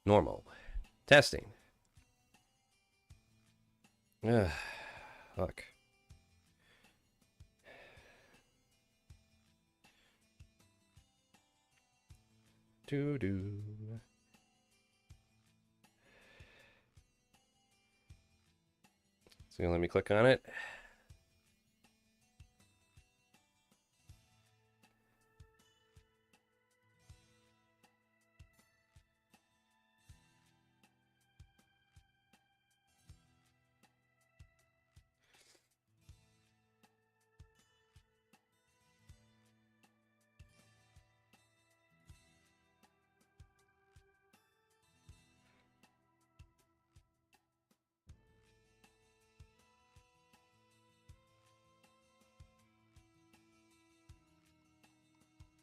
Normal. Testing. Ugh, fuck. Doo-doo. So let me click on it.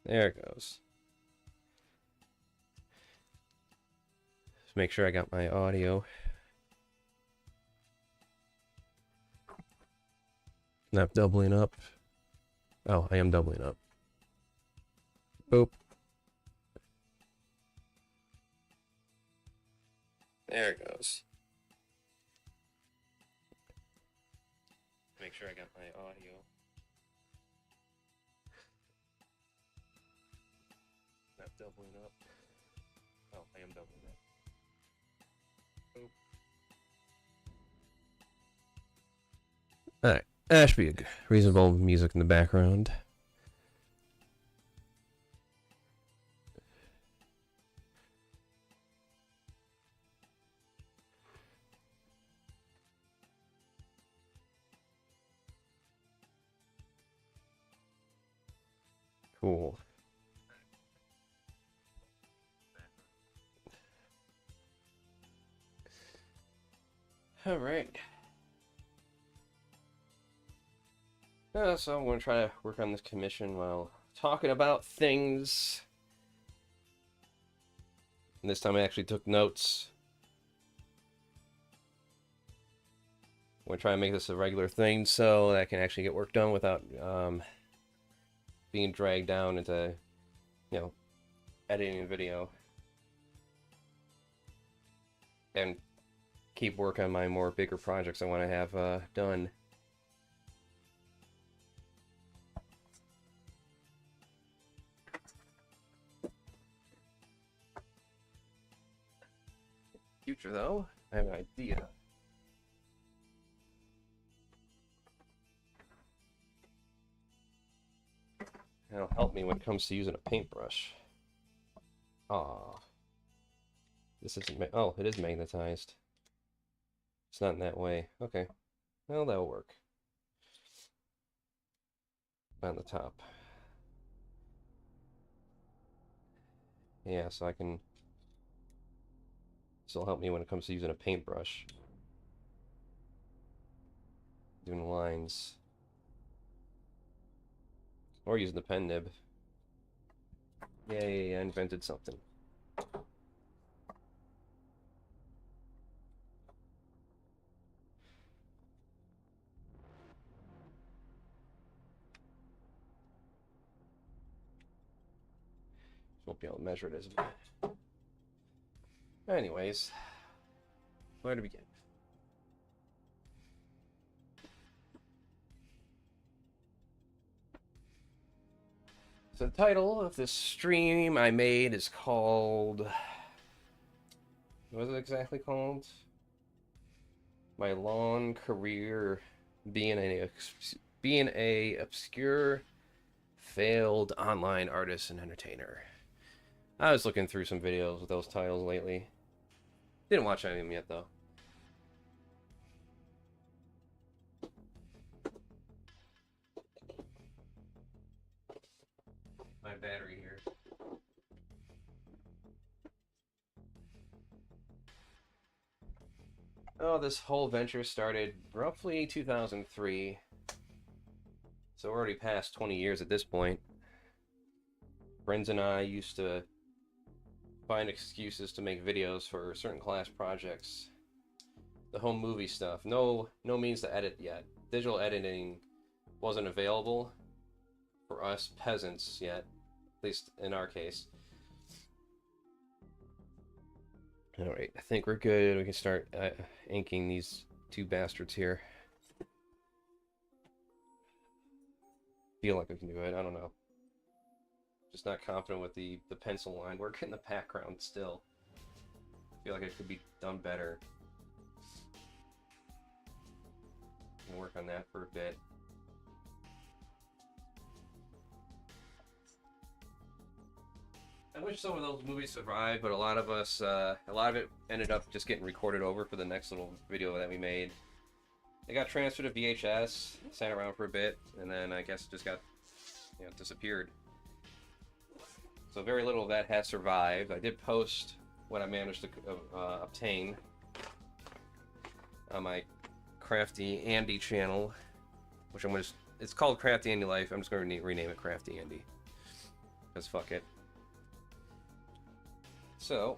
There it goes. Just make sure I got my audio. Not doubling up. Oh, I am doubling up. Boop. There it goes. Make sure I got my audio. Not doubling up. Oh, I am doubling up. Boop. Alright. That should be a reasonable music in the background. Cool. Alright. So I'm going to try to work on this commission while talking about things. And this time I actually took notes. I'm going to try and make this a regular thing so that I can actually get work done without being dragged down into, you know, editing a video. And keep working on my more bigger projects I want to have done. Future though, I have an idea. That'll help me when it comes to using a paintbrush. Ah, this isn't. Oh, it is magnetized. It's not in that way. Okay, well that'll work. On the top. Yeah, so I can. This will help me when it comes to using a paintbrush. Doing lines. Or using the pen nib. Yay, I invented something. Won't be able to measure it as well. Anyways, where to begin? So the title of this stream I made is called... What is it exactly called? My long career being a obscure, failed online artist and entertainer. I was looking through some videos with those titles lately. Didn't watch any of them yet though. My battery here. Oh, this whole venture started roughly 2003. So we're already past 20 years at this point. Friends and I used to find excuses to make videos for certain class projects. The home movie stuff. No means to edit yet. Digital editing wasn't available for us peasants yet, at least in our case. Alright, I think we're good. We can start inking these two bastards here. Feel like I can do it. I don't know. Just not confident with the pencil line work in the background still. I feel like it could be done better. I'll work on that for a bit. I wish some of those movies survived, but a lot of it ended up just getting recorded over for the next little video that we made. They got transferred to VHS, sat around for a bit, and then I guess it just got, disappeared. So very little of that has survived. I did post what I managed to obtain on my CraftyAndy channel, which it's called CraftyAndy Life. I'm just going to rename it CraftyAndy, because fuck it. So,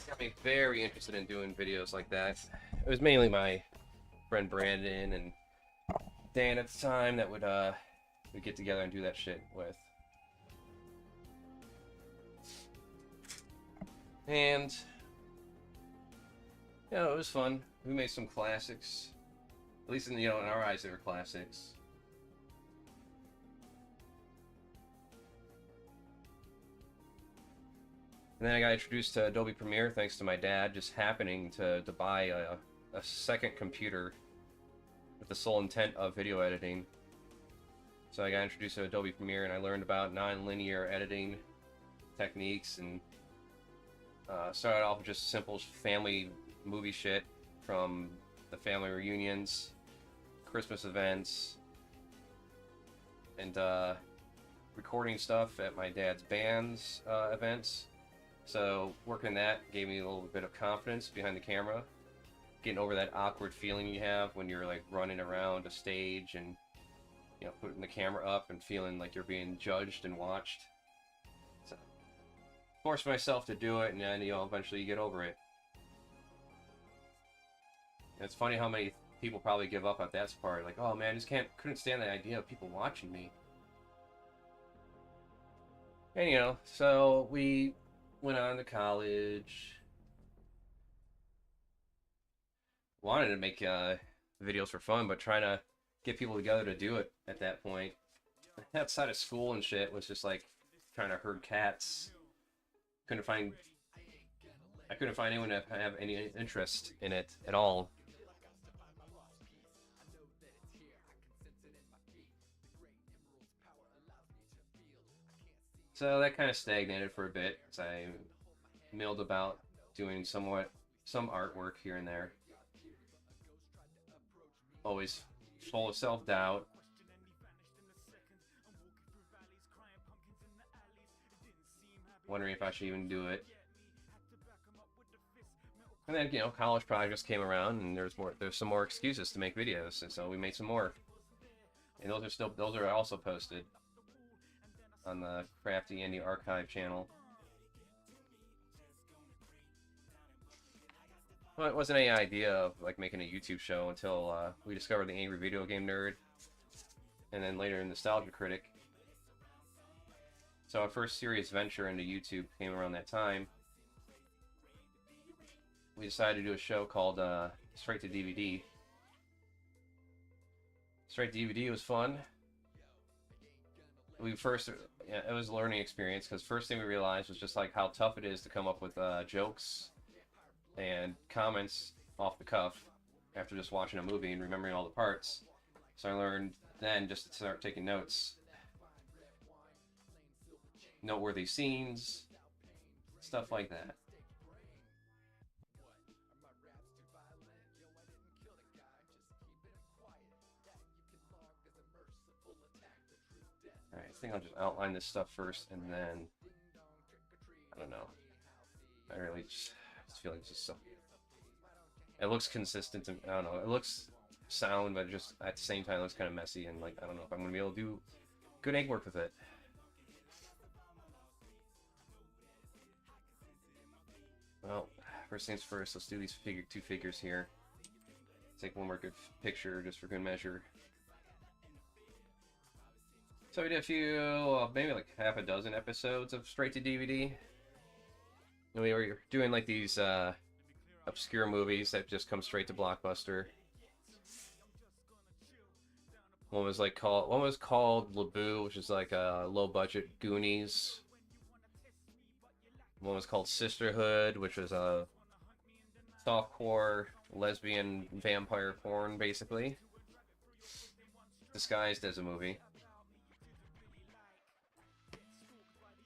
got me very interested in doing videos like that. It was mainly my friend Brandon and Dan at the time that would we'd get together and do that shit with. And it was fun. We made some classics. At least in our eyes, they were classics. And then I got introduced to Adobe Premiere thanks to my dad just happening to buy a second computer with the sole intent of video editing. So I got introduced to Adobe Premiere and I learned about non-linear editing techniques and started off with just simple family movie shit from the family reunions, Christmas events, and recording stuff at my dad's band's events. So working that gave me a little bit of confidence behind the camera, getting over that awkward feeling you have when you're like running around a stage and putting the camera up and feeling like you're being judged and watched. So forced myself to do it, and then eventually you get over it. And it's funny how many people probably give up at that part. Like, oh man, I just couldn't stand the idea of people watching me. And so we went on to college. Wanted to make videos for fun, but trying to get people together to do it at that point, outside of school and shit, was just like trying to herd cats. I couldn't find anyone to have any interest in it at all. So that kind of stagnated for a bit, as I milled about doing some artwork here and there. Always full of self-doubt. Wondering if I should even do it. And then, college projects came around, and there's some more excuses to make videos, and so we made some more. And those are also posted on the CraftyAndy archive channel. Well, it wasn't any idea of like making a YouTube show until we discovered the Angry Video Game Nerd, and then later Nostalgia Critic. So our first serious venture into YouTube came around that time. We decided to do a show called Straight to DVD. Straight to DVD was fun. It was a learning experience, because first thing we realized was just like how tough it is to come up with jokes and comments off the cuff after just watching a movie and remembering all the parts. So I learned then just to start taking notes. Noteworthy scenes, stuff like that. Alright, I think I'll just outline this stuff first, and then I don't know. I really just feel like it's just so. It looks consistent, and I don't know. It looks sound, but just at the same time, it looks kind of messy, and like I don't know if I'm gonna be able to do good ink work with it. Well, first things first. Let's do these two figures here. Take one more good picture just for good measure. So we did a few, maybe like half a dozen episodes of straight to DVD. And we were doing like these obscure movies that just come straight to Blockbuster. One was called Laboo, which is like a low budget Goonies. One was called Sisterhood, which was a softcore lesbian vampire porn, basically, disguised as a movie.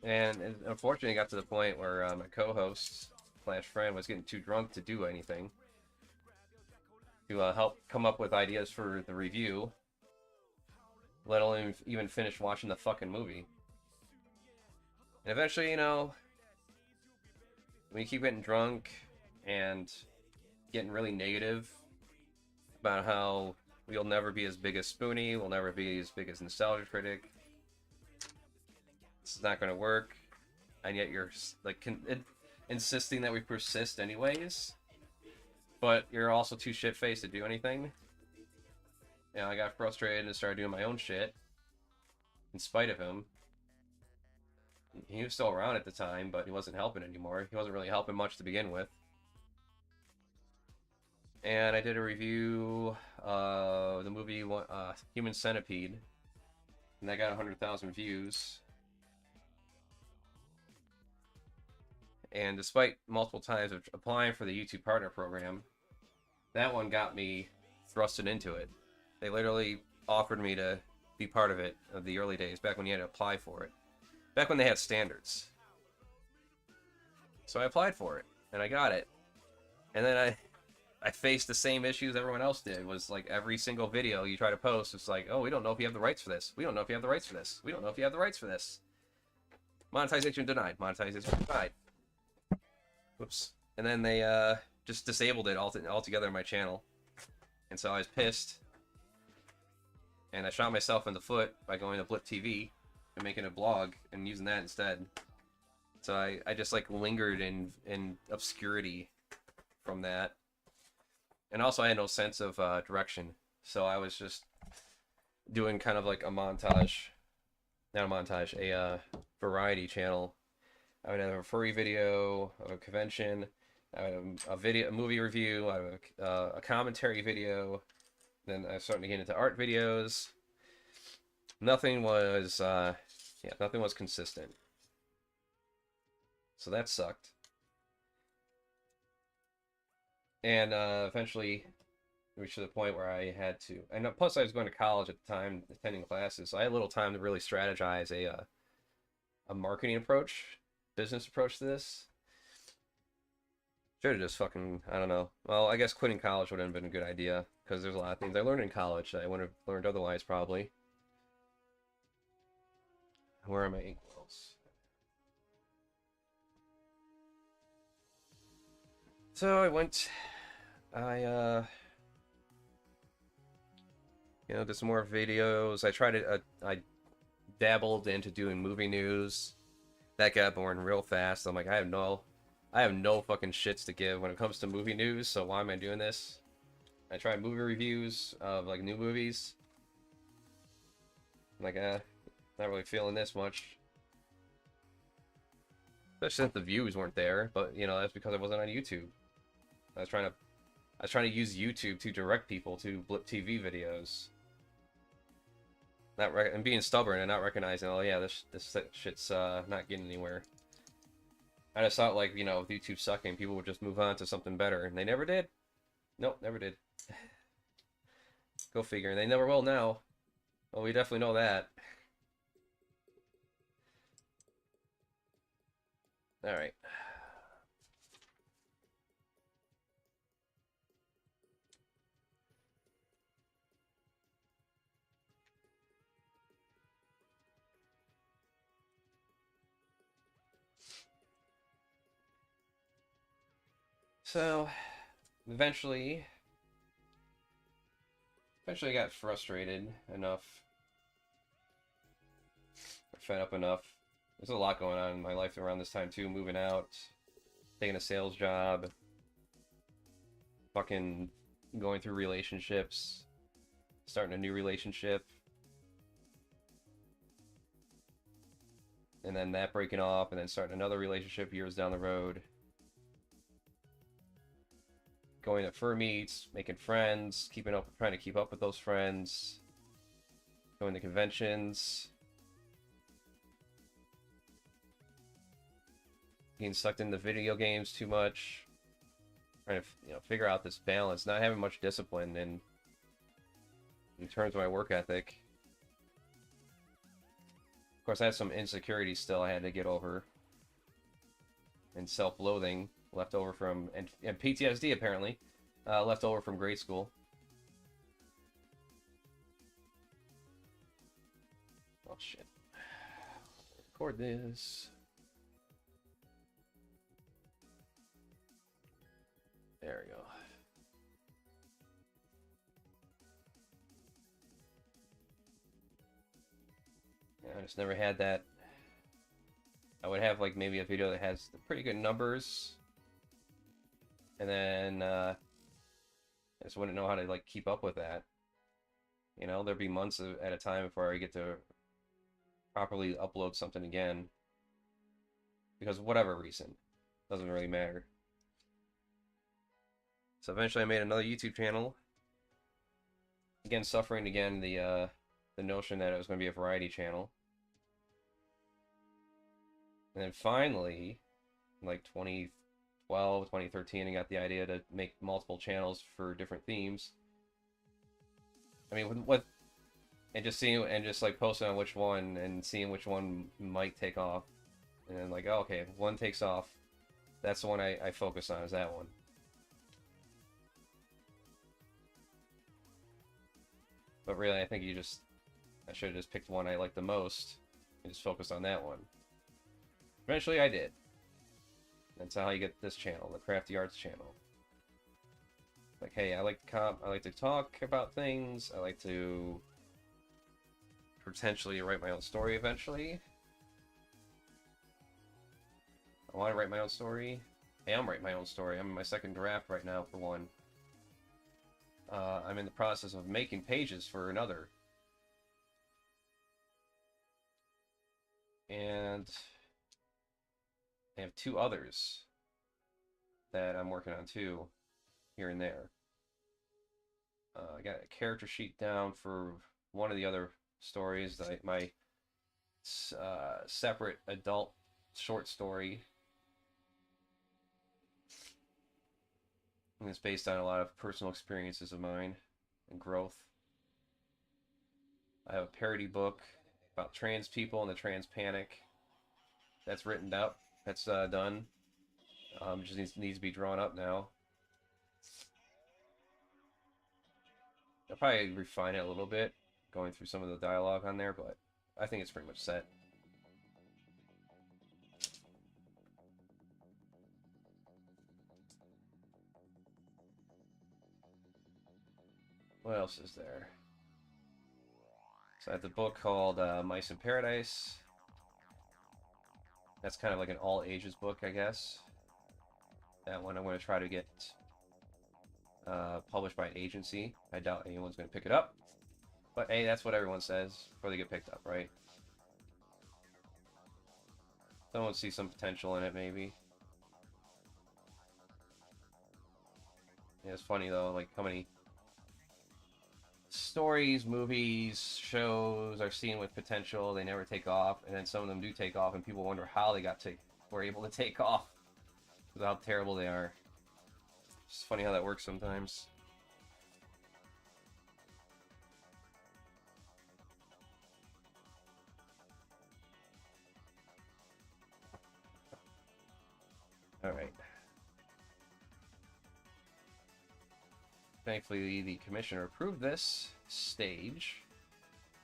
And it unfortunately got to the point where my co-host slash friend was getting too drunk to do anything, to help come up with ideas for the review, let alone even finish watching the fucking movie. And eventually, you know, when you keep getting drunk and getting really negative about how we'll never be as big as Spoonie, we'll never be as big as Nostalgia Critic, it's not going to work, and yet you're like insisting that we persist anyways, but you're also too shit-faced to do anything. You know, I got frustrated and started doing my own shit in spite of him. He was still around at the time, but he wasn't helping anymore. He wasn't really helping much to begin with. And I did a review of the movie Human Centipede, and that got 100,000 views. And despite multiple times of applying for the YouTube Partner Program, that one got me thrusted into it. They literally offered me to be part of it of the early days, back when you had to apply for it. Back when they had standards. So I applied for it, and I got it. And then I faced the same issues everyone else did. Was like every single video you try to post, it's like, oh, we don't know if you have the rights for this. We don't know if you have the rights for this. We don't know if you have the rights for this. Monetization denied. Monetization denied. Whoops. And then they just disabled it altogether on my channel. And so I was pissed. And I shot myself in the foot by going to Blip TV and making a blog and using that instead. So I just like lingered in obscurity from that. And also I had no sense of direction. So I was just doing kind of like a montage, not a montage, a variety channel. I would have a furry video of a convention, I would have a movie review, I would have a commentary video. Then I was starting to get into art videos. Nothing was, nothing was consistent. So that sucked. And eventually reached to the point where I had to, and plus I was going to college at the time, attending classes, so I had little time to really strategize a marketing approach, business approach to this. Should have just fucking, I don't know. Well, I guess quitting college would have been a good idea, because there's a lot of things I learned in college that I wouldn't have learned otherwise, probably. Where are my inkwells? So did some more videos. I dabbled into doing movie news. That got boring real fast. I'm like, I have no fucking shits to give when it comes to movie news, so why am I doing this? I tried movie reviews of like new movies. I'm like, not really feeling this much. Especially since the views weren't there, but you know, that's because I wasn't on YouTube. I was trying to use YouTube to direct people to Blip TV videos. And being stubborn and not recognizing, oh yeah, this shit's not getting anywhere. I just thought, like, you know, with YouTube sucking, people would just move on to something better, and they never did. Nope, never did. Go figure, and they never will now. Well, we definitely know that. Alright. So, eventually I got frustrated enough, or fed up enough. There's a lot going on in my life around this time too, moving out, taking a sales job, fucking going through relationships, starting a new relationship. and then that breaking off, and then starting another relationship years down the road. Going to fur meets, making friends, trying to keep up with those friends, going to conventions, being sucked into video games too much, trying to figure out this balance, not having much discipline in terms of my work ethic. Of course, I had some insecurities still I had to get over, and self-loathing left over from, and PTSD apparently, left over from grade school. Oh shit. Record this. There we go. Yeah, I just never had that. I would have like maybe a video that has pretty good numbers, and then I just wouldn't know how to like keep up with that. You know, there'd be months at a time before I get to properly upload something again, because of whatever reason, doesn't really matter. So eventually I made another YouTube channel. Again, suffering the notion that it was going to be a variety channel. And then finally, like 2012, 2013, I got the idea to make multiple channels for different themes. I mean, and just like posting on which one and seeing which one might take off. And then like, oh, okay, if one takes off, that's the one I focus on, is that one. But really, I think I should have just picked one I liked the most and just focused on that one. Eventually I did. That's how you get this channel, the Crafty Arts channel. Like, hey, I like to talk about things. I like to potentially write my own story eventually. I want to write my own story. I am writing my own story. I'm in my second draft right now for one. I'm in the process of making pages for another. And I have two others that I'm working on too, here and there. I got a character sheet down for one of the other stories, my separate adult short story. And it's based on a lot of personal experiences of mine and growth. I have a parody book about trans people and the trans panic. That's written up. That's done. Just needs to be drawn up now. I'll probably refine it a little bit, going through some of the dialogue on there, but I think it's pretty much set. What else is there? So I have the book called Mice in Paradise. That's kind of like an all ages book, I guess. That one I'm going to try to get published by an agency. I doubt anyone's going to pick it up. But hey, that's what everyone says before they get picked up, right? Someone see some potential in it, maybe. Yeah, it's funny though, like how many stories, movies, shows are seen with potential, they never take off, and then some of them do take off, and people wonder how they were able to take off, because how terrible they are. It's funny how that works sometimes. Alright. Thankfully, the commissioner approved this stage,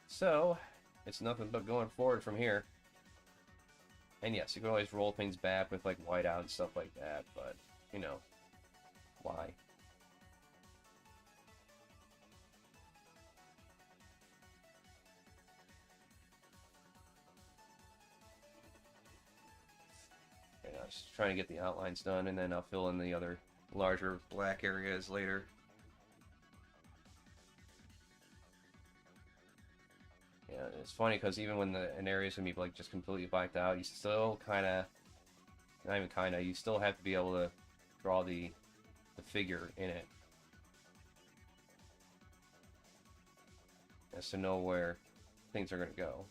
so it's nothing but going forward from here. And yes, you can always roll things back with like whiteout and stuff like that, but you know, why? Yeah, just trying to get the outlines done, and then I'll fill in the other larger black areas later. Yeah. it's funny because even when an area is gonna be like just completely blacked out, you still kind of, not even kind of, you still have to be able to draw the figure in it, as to know where things are gonna go.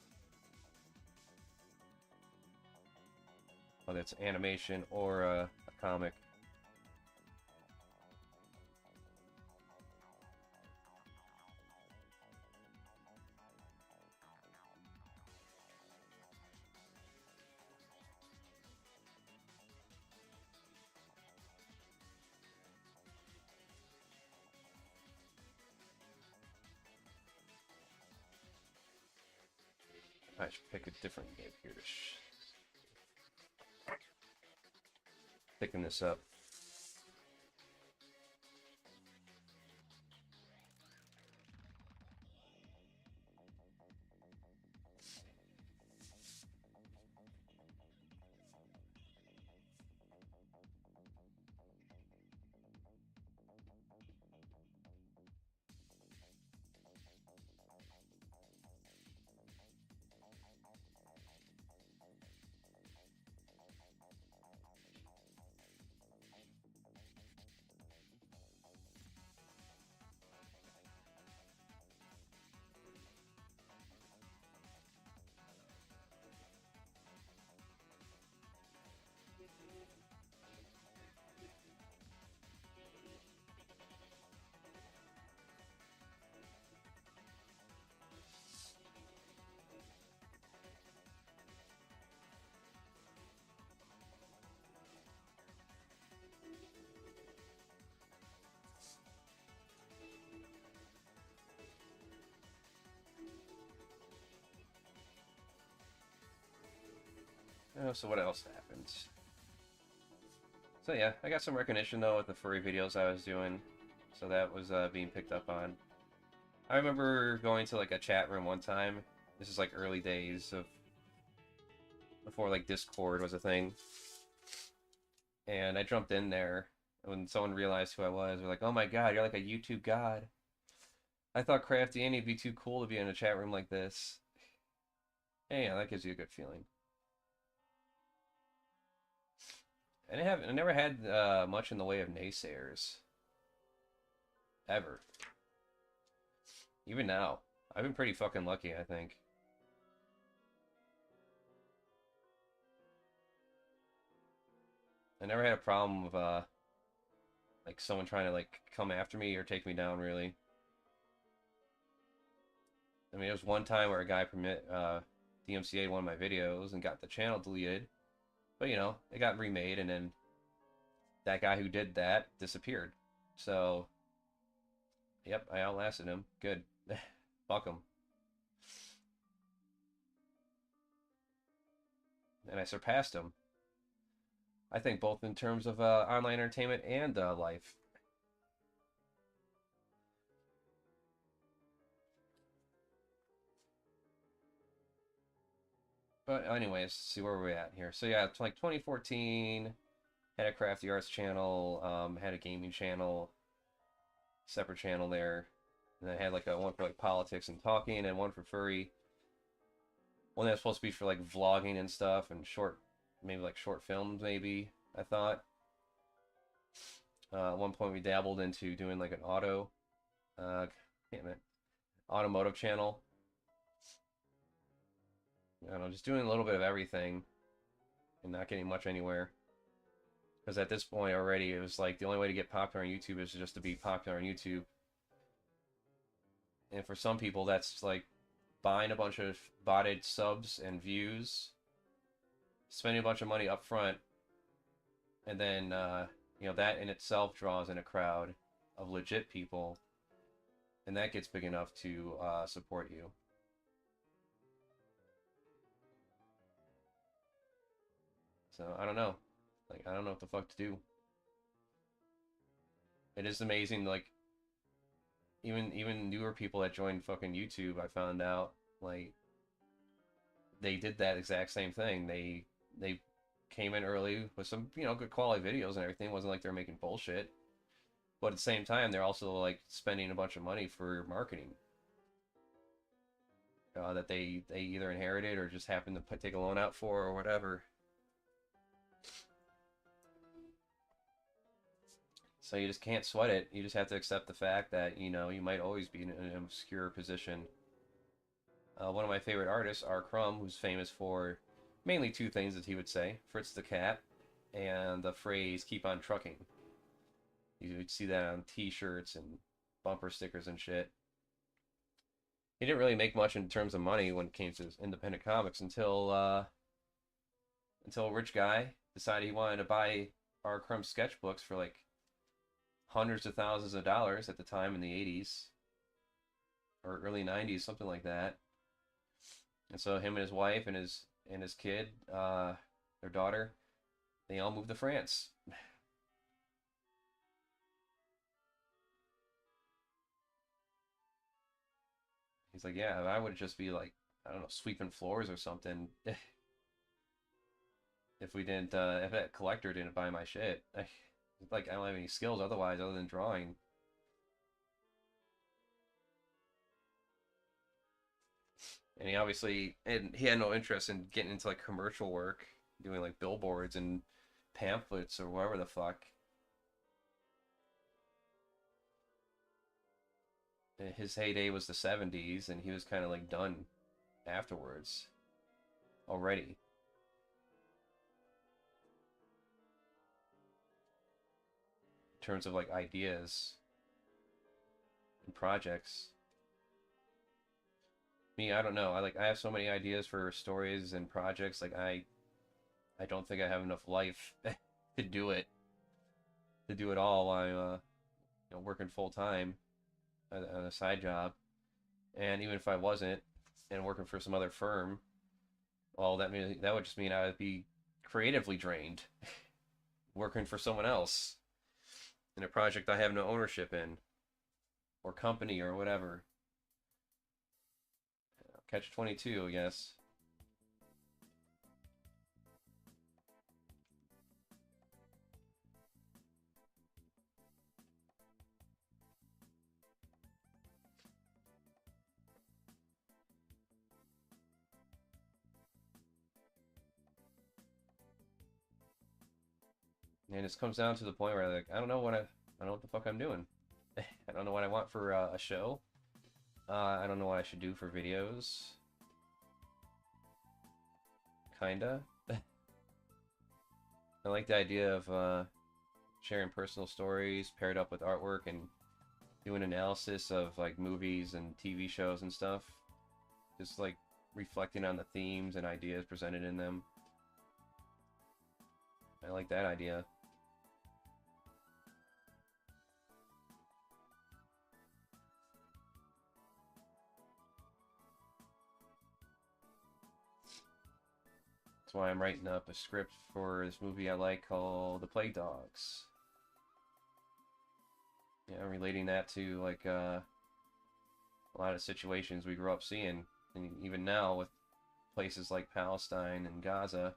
Whether it's animation or a comic. I should pick a different nib here to thicken this up. Oh, so what else happened? So yeah, I got some recognition though with the furry videos I was doing, so that was being picked up on. I remember going to like a chat room one time. This is like early days of before like Discord was a thing, and I jumped in there. When someone realized who I was, they're like, "Oh my god, you're like a YouTube god." I thought CraftyAndy would be too cool to be in a chat room like this. And yeah, that gives you a good feeling. And I never had much in the way of naysayers. Ever. Even now. I've been pretty fucking lucky, I think. I never had a problem with, like, someone trying to, like, come after me or take me down, really. I mean, there was one time where a guy DMCA'd one of my videos and got the channel deleted. But, you know, it got remade, and then that guy who did that disappeared. So, yep, I outlasted him. Good. Fuck him. And I surpassed him. I think both in terms of online entertainment and life. But anyways, see where we're at here. So yeah, it's like 2014, had a Crafty Arts channel, had a gaming channel, separate channel there. And I had like one for like politics and talking, and one for furry. One that's supposed to be for like vlogging and stuff, and maybe like short films, maybe, I thought. At one point we dabbled into doing like an automotive channel. I don't know, just doing a little bit of everything and not getting much anywhere. Because at this point already, it was like the only way to get popular on YouTube is just to be popular on YouTube. And for some people, that's like buying a bunch of botted subs and views, spending a bunch of money up front, and then, you know, that in itself draws in a crowd of legit people, and that gets big enough to support you. So, I don't know. Like, I don't know what the fuck to do. It is amazing, like, even newer people that joined fucking YouTube, I found out, like, they did that exact same thing. They came in early with some, you know, good quality videos and everything. It wasn't like they're making bullshit. But at the same time, they're also, like, spending a bunch of money for marketing. that they either inherited or just happened to take a loan out for or whatever. So you just can't sweat it. You just have to accept the fact that, you know, you might always be in an obscure position. One of my favorite artists, R. Crumb, who's famous for mainly two things that he would say: Fritz the Cat and the phrase "keep on trucking." You would see that on t-shirts and bumper stickers and shit. He didn't really make much in terms of money when it came to independent comics until a rich guy decided he wanted to buy R. Crumb sketchbooks for like hundreds of thousands of dollars at the time in the 80s or early 90s, something like that. And so him and his wife and his kid, their daughter, they all moved to France. He's like, yeah, I would just be like, I don't know, sweeping floors or something if we didn't, if that collector didn't buy my shit. Like, I don't have any skills otherwise other than drawing. And he obviously, and he had no interest in getting into like commercial work, doing like billboards and pamphlets or whatever the fuck. His heyday was the 70s, and he was kind of like done afterwards already. In terms of like ideas and projects. Me, I don't know. I have so many ideas for stories and projects. Like I don't think I have enough life to do it all while I'm you know, working full time on a side job. And even if I wasn't and working for some other firm, well, that would just mean I would be creatively drained working for someone else in a project I have no ownership in or company or whatever. Catch 22, I guess. And it just comes down to the point where like I don't know what the fuck I'm doing. I don't know what I want for a show. I don't know what I should do for videos. Kinda. I like the idea of sharing personal stories paired up with artwork and doing analysis of like movies and TV shows and stuff. Just like reflecting on the themes and ideas presented in them. I like that idea. That's why I'm writing up a script for this movie I like called The Plague Dogs. Yeah, relating that to like a lot of situations we grew up seeing, and even now with places like Palestine and Gaza.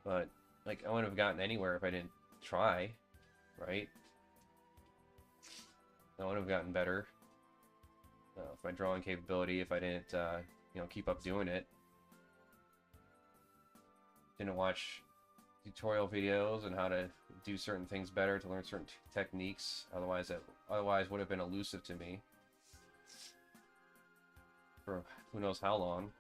But like I wouldn't have gotten anywhere if I didn't try, right? I wouldn't have gotten better with my drawing capability if I didn't, you know, keep up doing it. Didn't watch tutorial videos on how to do certain things better, to learn certain techniques. Otherwise would have been elusive to me for who knows how long.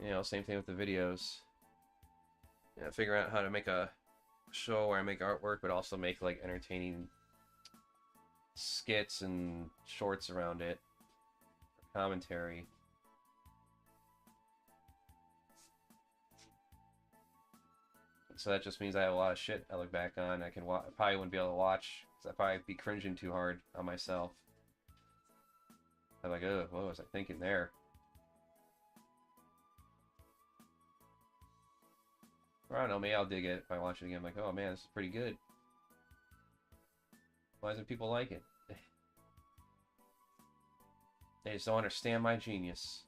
You know, same thing with the videos. Yeah, figure out how to make a show where I make artwork, but also make like entertaining skits and shorts around it, commentary. So that just means I have a lot of shit I look back on. I probably wouldn't be able to watch, because I'd probably be cringing too hard on myself. I'm like, oh, what was I thinking there? Or I don't know, maybe I'll dig it if I watch it again. I'm like, oh man, this is pretty good. Why doesn't people like it? They just don't understand my genius.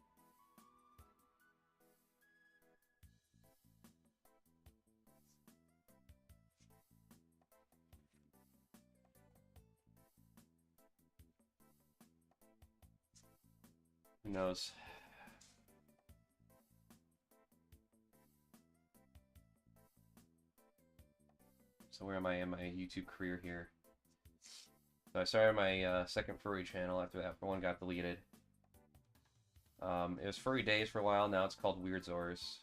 Who knows? So where am I in my YouTube career here? So I started my second furry channel after that one got deleted. It was Furry Days for a while, now it's called Weird Zors.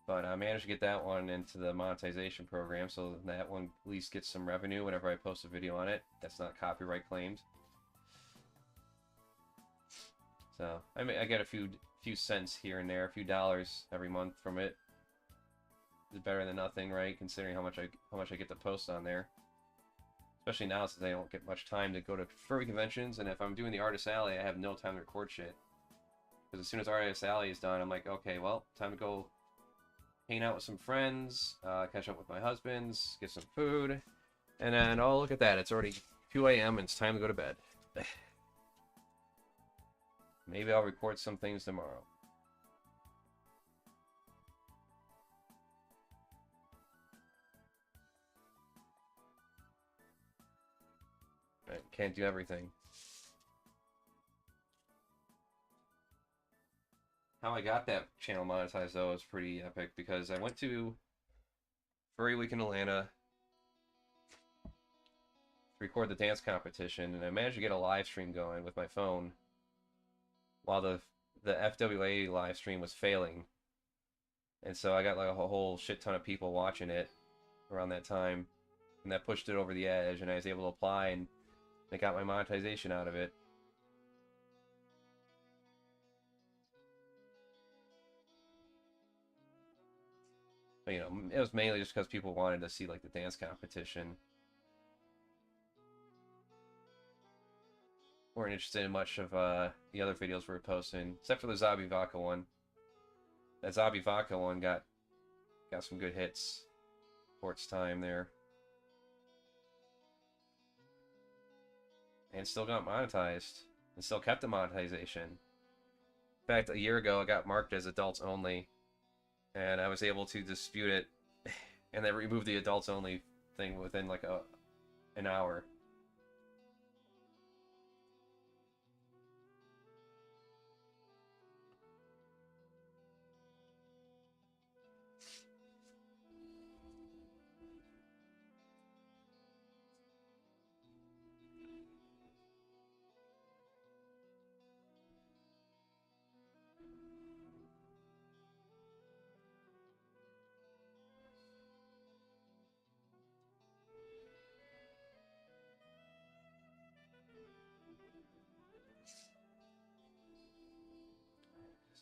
But I managed to get that one into the monetization program, so that one at least gets some revenue whenever I post a video on it. That's not copyright claimed. So I get a few cents here and there, a few dollars every month from it. It's better than nothing, right? Considering how much I get to post on there. Especially now since I don't get much time to go to furry conventions, and if I'm doing the Artist Alley, I have no time to record shit. Because as soon as Artist Alley is done, I'm like, okay, well, time to go hang out with some friends, catch up with my husbands, get some food, and then, oh, look at that, it's already 2 a.m. and it's time to go to bed. Maybe I'll record some things tomorrow. I can't do everything. How I got that channel monetized, though, is pretty epic, because I went to Furry Week in Atlanta to record the dance competition, and I managed to get a live stream going with my phone while the FWA live stream was failing. And so I got like a whole shit ton of people watching it around that time, and that pushed it over the edge, and I was able to apply, and I got my monetization out of it. But, you know, it was mainly just because people wanted to see like the dance competition. Weren't interested in much of the other videos we were posting, except for the Zombie Vodka one. That Zombie Vodka one got some good hits for its time there. And still got monetized. And still kept the monetization. In fact, a year ago, it got marked as adults only. And I was able to dispute it. And they removed the adults only thing within like an hour.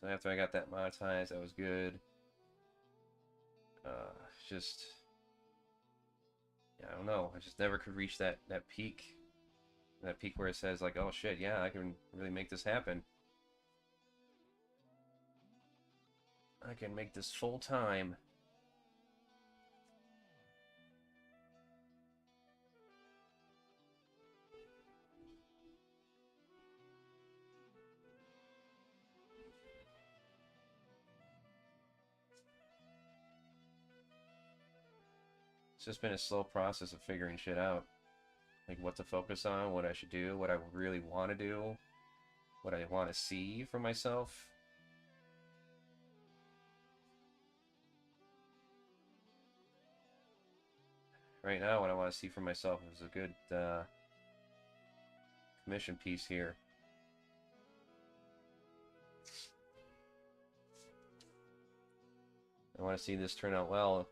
So after I got that monetized, that was good. Just, yeah, I don't know. I just never could reach that peak. That peak where it says like, oh shit, yeah, I can really make this happen. I can make this full time. It's just been a slow process of figuring shit out. Like what to focus on, what I should do, what I really want to do, what I want to see for myself. Right now, what I want to see for myself is a good commission piece here. I want to see this turn out well.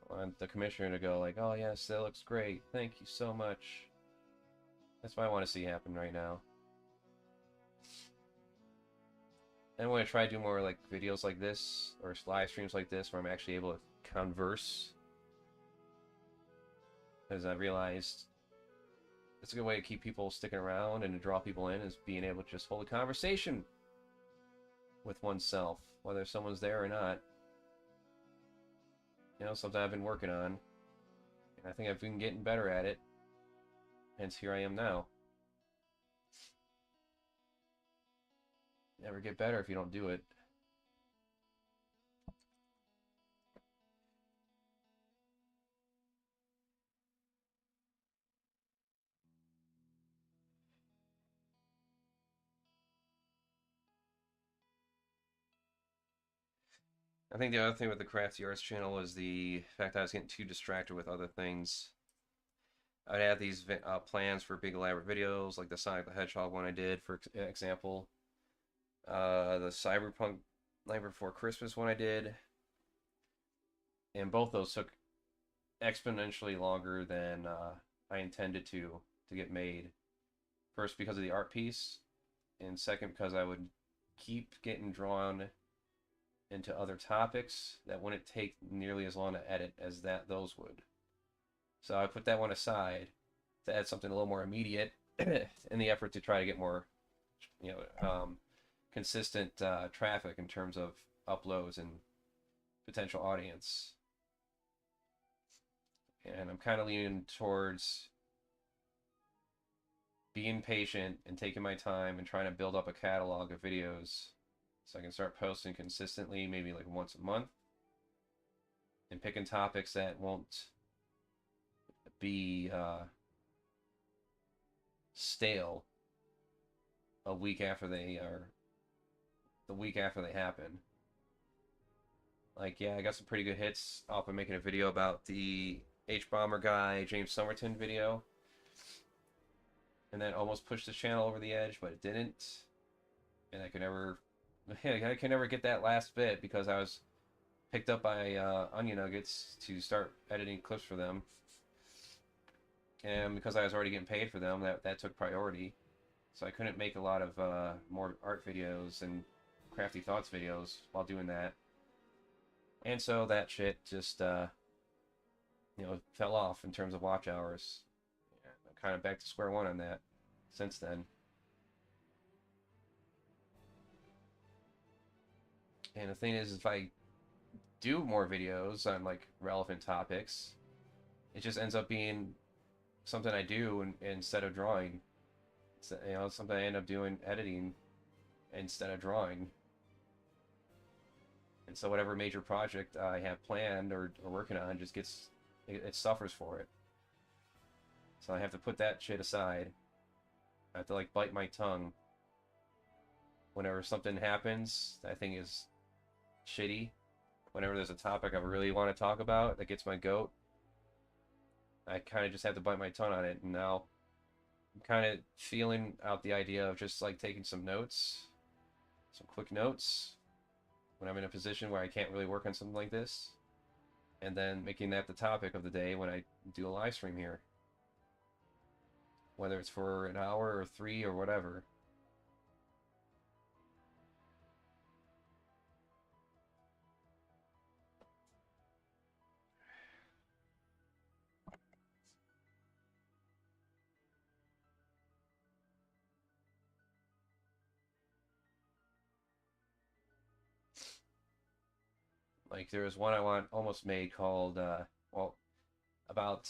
I want the commissioner to go like, oh yes, that looks great, thank you so much. That's what I want to see happen right now. I want to try to do more like videos like this or live streams like this where I'm actually able to converse. As I realized it's a good way to keep people sticking around and to draw people in is being able to just hold a conversation with oneself, whether someone's there or not. You know, something I've been working on, and I think I've been getting better at it. Hence, here I am now. Never get better if you don't do it. I think the other thing with the Crafty Arts channel is the fact that I was getting too distracted with other things. I'd have these plans for big elaborate videos, like the Sonic the Hedgehog one I did, for example. The Cyberpunk Night Before Christmas one I did. And both those took exponentially longer than I intended to get made. First, because of the art piece, and second, because I would keep getting drawn into other topics that wouldn't take nearly as long to edit as those would. So I put that one aside to add something a little more immediate in the effort to try to get more, you know, consistent traffic in terms of uploads and potential audience. And I'm kind of leaning towards being patient and taking my time and trying to build up a catalog of videos so I can start posting consistently, maybe like once a month, and picking topics that won't be stale a week after they are, the week after they happen. Like, yeah, I got some pretty good hits off of making a video about the H-Bomber guy, James Somerton video. And that almost pushed the channel over the edge, but it didn't. And I could never get that last bit because I was picked up by Onion Nuggets to start editing clips for them. And because I was already getting paid for them, that took priority. So I couldn't make a lot of more art videos and Crafty Thoughts videos while doing that. And so that shit just, you know, fell off in terms of watch hours. I'm kind of back to square one on that since then. And the thing is, if I do more videos on like relevant topics, it just ends up being something I do instead of drawing. It's, you know, something I end up doing editing instead of drawing. And so whatever major project I have planned or working on just gets, it suffers for it. So I have to put that shit aside. I have to like bite my tongue whenever something happens that I think is shitty. Whenever there's a topic I really want to talk about that gets my goat, I kind of just have to bite my tongue on it. And now I'm kind of feeling out the idea of just like taking some notes, some quick notes, when I'm in a position where I can't really work on something like this, and then making that the topic of the day when I do a live stream here. Whether it's for an hour or 3 or whatever. Like, there was one I almost made called, well, about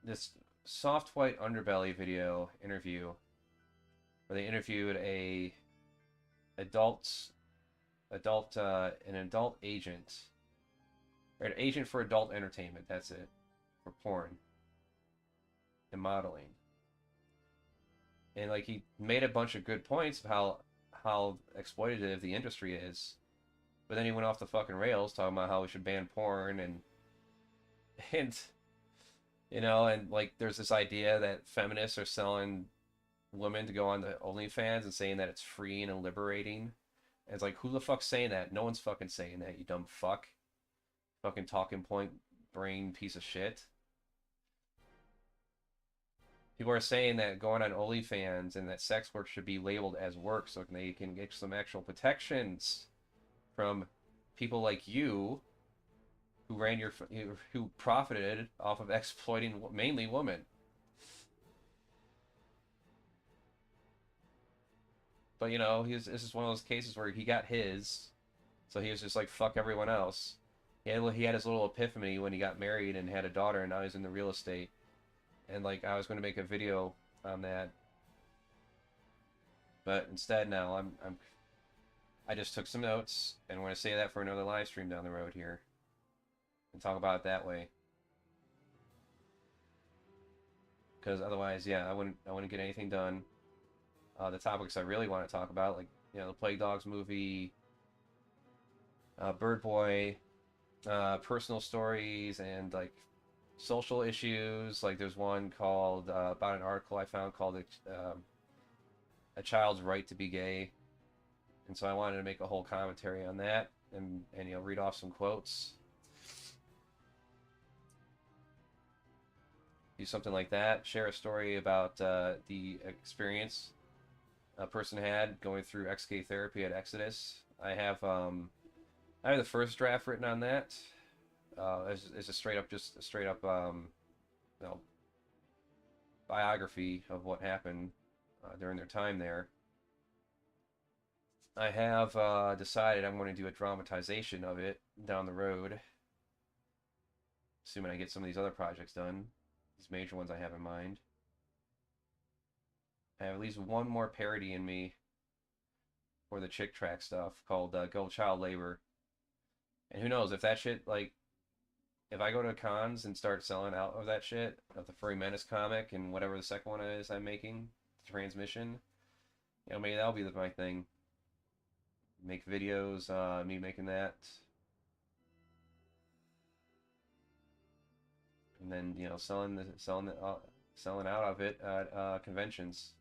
this soft white underbelly video interview where they interviewed an adult agent, or an agent for adult entertainment, that's it, for porn and modeling. And like, he made a bunch of good points of how exploitative the industry is. But then he went off the fucking rails talking about how we should ban porn and you know, and like there's this idea that feminists are selling women to go on the OnlyFans and saying that it's freeing and liberating. And it's like, who the fuck's saying that? No one's fucking saying that, you dumb fuck. Fucking talking point brain piece of shit. People are saying that going on OnlyFans and that sex work should be labeled as work so they can get some actual protections from people like you who profited off of exploiting mainly women. But you know, this is one of those cases where he got his, so he was just like fuck everyone else. He had his little epiphany when he got married and had a daughter, and now he's in the real estate. And like I was going to make a video on that, but instead now I just took some notes and want to say that for another live stream down the road here and talk about it that way. Because otherwise, yeah, I wouldn't get anything done. The topics I really want to talk about, like you know, the Plague Dogs movie, Bird Boy, personal stories, and like social issues. Like there's one called about an article I found called "A Child's Right to Be Gay," and so I wanted to make a whole commentary on that and you know read off some quotes. Do something like that. Share a story about the experience a person had going through XK therapy at Exodus. I have the first draft written on that. It's a straight up you know, biography of what happened during their time there. I have decided I'm going to do a dramatization of it down the road, assuming I get some of these other projects done, these major ones I have in mind. I have at least one more parody in me for the chick track stuff called Go Child Labor. And who knows, if that shit, like, if I go to cons and start selling out of that shit, of the Furry Menace comic and whatever the second one is I'm making, Transmission, you know, maybe that'll be my thing. Make videos, me making that. And then, you know, selling out of it at conventions.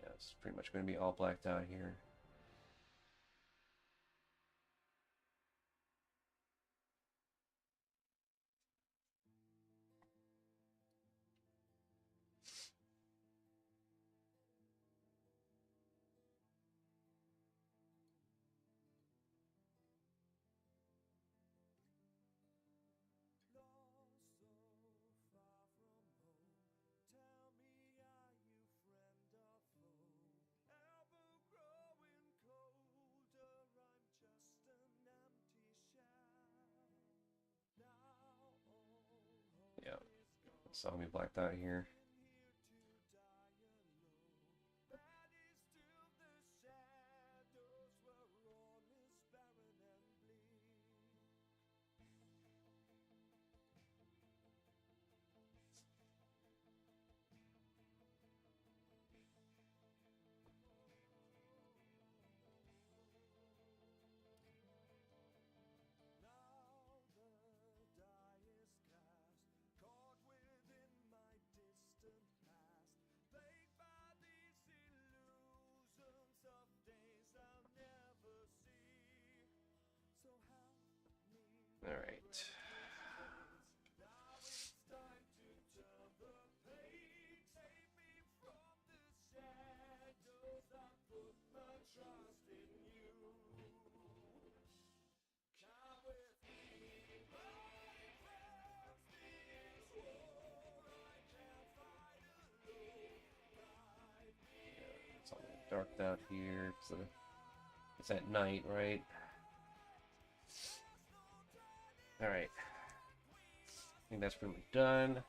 Yeah, it's pretty much going to be all blacked out here. Yeah, it's all going to be blacked out here. All right. Yeah, it's all darked out here. It's at night, right? Alright. I think that's pretty much done.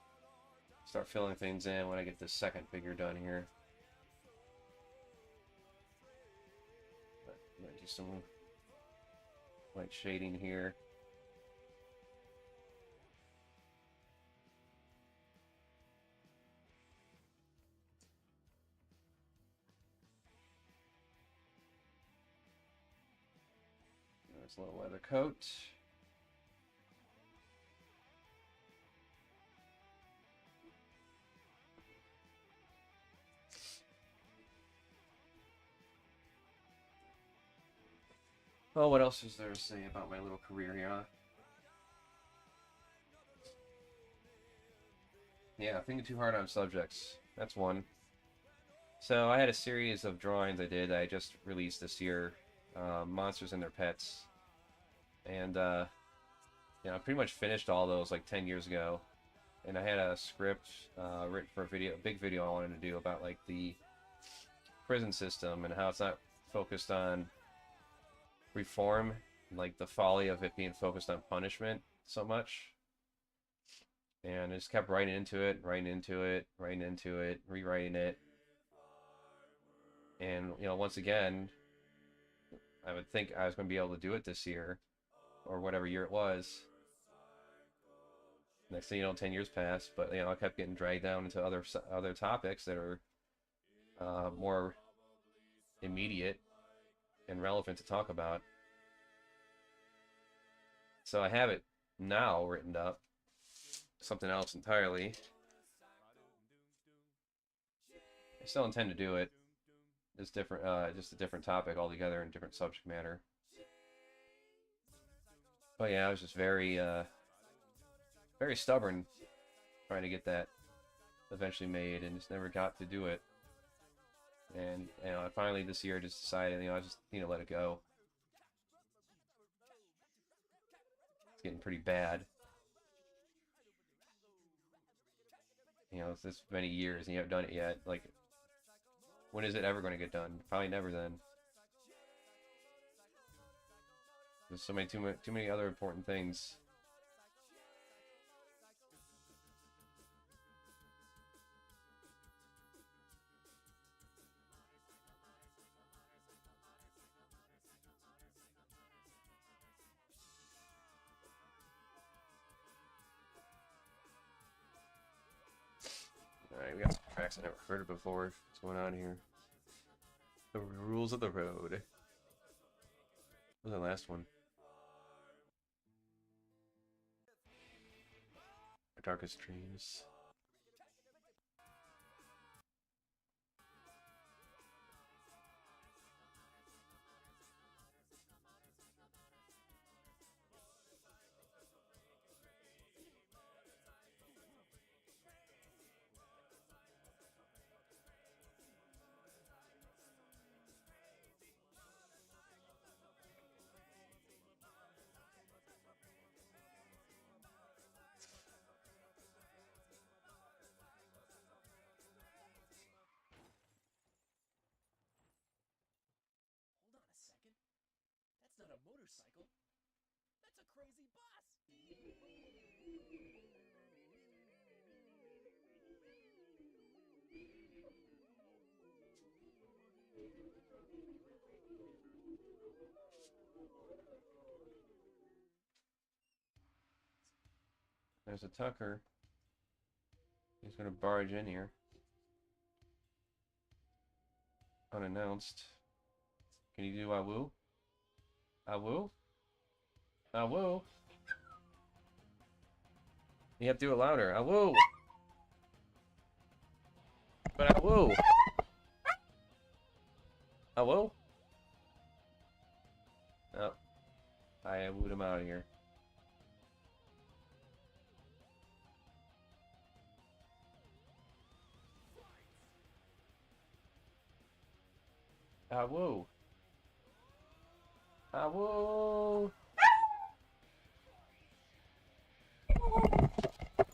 Start filling things in when I get this second figure done here. Might do some light shading here. There's a little leather coat. Well, what else is there to say about my little career here, huh? Yeah, thinking too hard on subjects. That's one. So I had a series of drawings I did that I just released this year. Monsters and their pets. And, you know, I pretty much finished all those like 10 years ago. And I had a script written for a big video I wanted to do about like the prison system and how it's not focused on reform, like the folly of it being focused on punishment so much. And I just kept writing into it, rewriting it. And, you know, once again, I would think I was going to be able to do it this year, or whatever year it was. Next thing you know, 10 years passed, but, you know, I kept getting dragged down into other topics that are more immediate and relevant to talk about. So I have it now written up, something else entirely. I still intend to do it. It's different, just a different topic altogether and different subject matter. But yeah, I was just very, very stubborn trying to get that eventually made, and just never got to do it. And, you know, I finally this year just decided, you know, I just need to let it go. It's getting pretty bad. You know, it's this many years and you haven't done it yet. Like, when is it ever going to get done? Probably never then. There's so many, too many other important things. Alright, we got some tracks I never heard of before. What's going on here? The rules of the road. What was the last one? Our darkest dreams. Hold on a second. That's not a motorcycle. That's a crazy bus. There's a Tucker. He's gonna barge in here. Unannounced. Can you do woo? Woo? Woo? You have to do it louder. Woo! But woo! Woo? Oh. I wooed him out of here. Woo! Woo!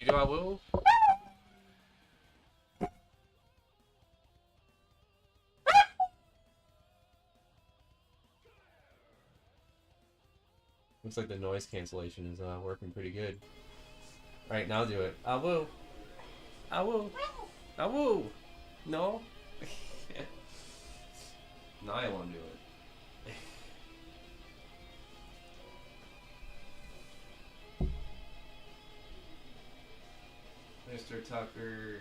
You do woo? Looks like the noise cancellation is working pretty good. Alright, now do it. Awoo! Awoo! Awoo! No? Now I won't do it. Mr. Tucker.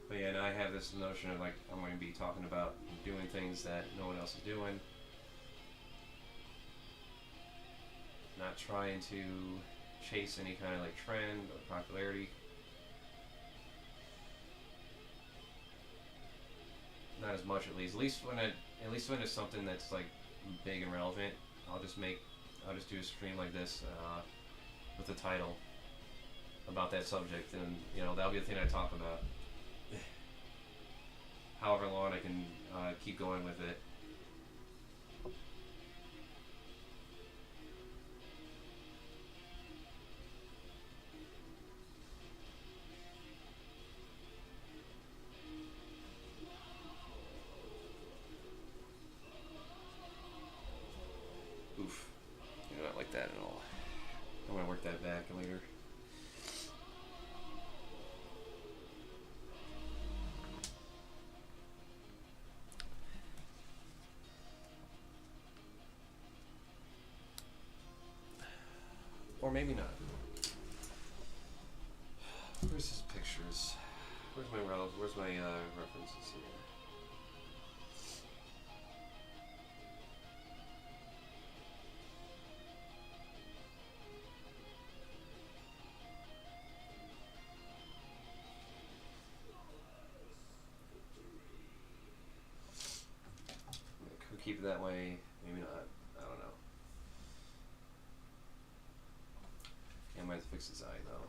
But yeah, now I have this notion of like I'm going to be talking about doing things that no one else is doing. Not trying to chase any kind of like trend or popularity. Not as much, at least. At least when it's something that's like big and relevant, I'll just do a stream like this with the title about that subject, and you know that'll be the thing I talk about. However long I can keep going with it. Oof. I do not like that at all. I'm gonna work that back later. Or maybe not. Where's his pictures? Where's my references here? Could keep it that way, maybe not. I don't know. Yeah, I might have to fix his eye though.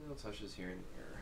Little touches here and there.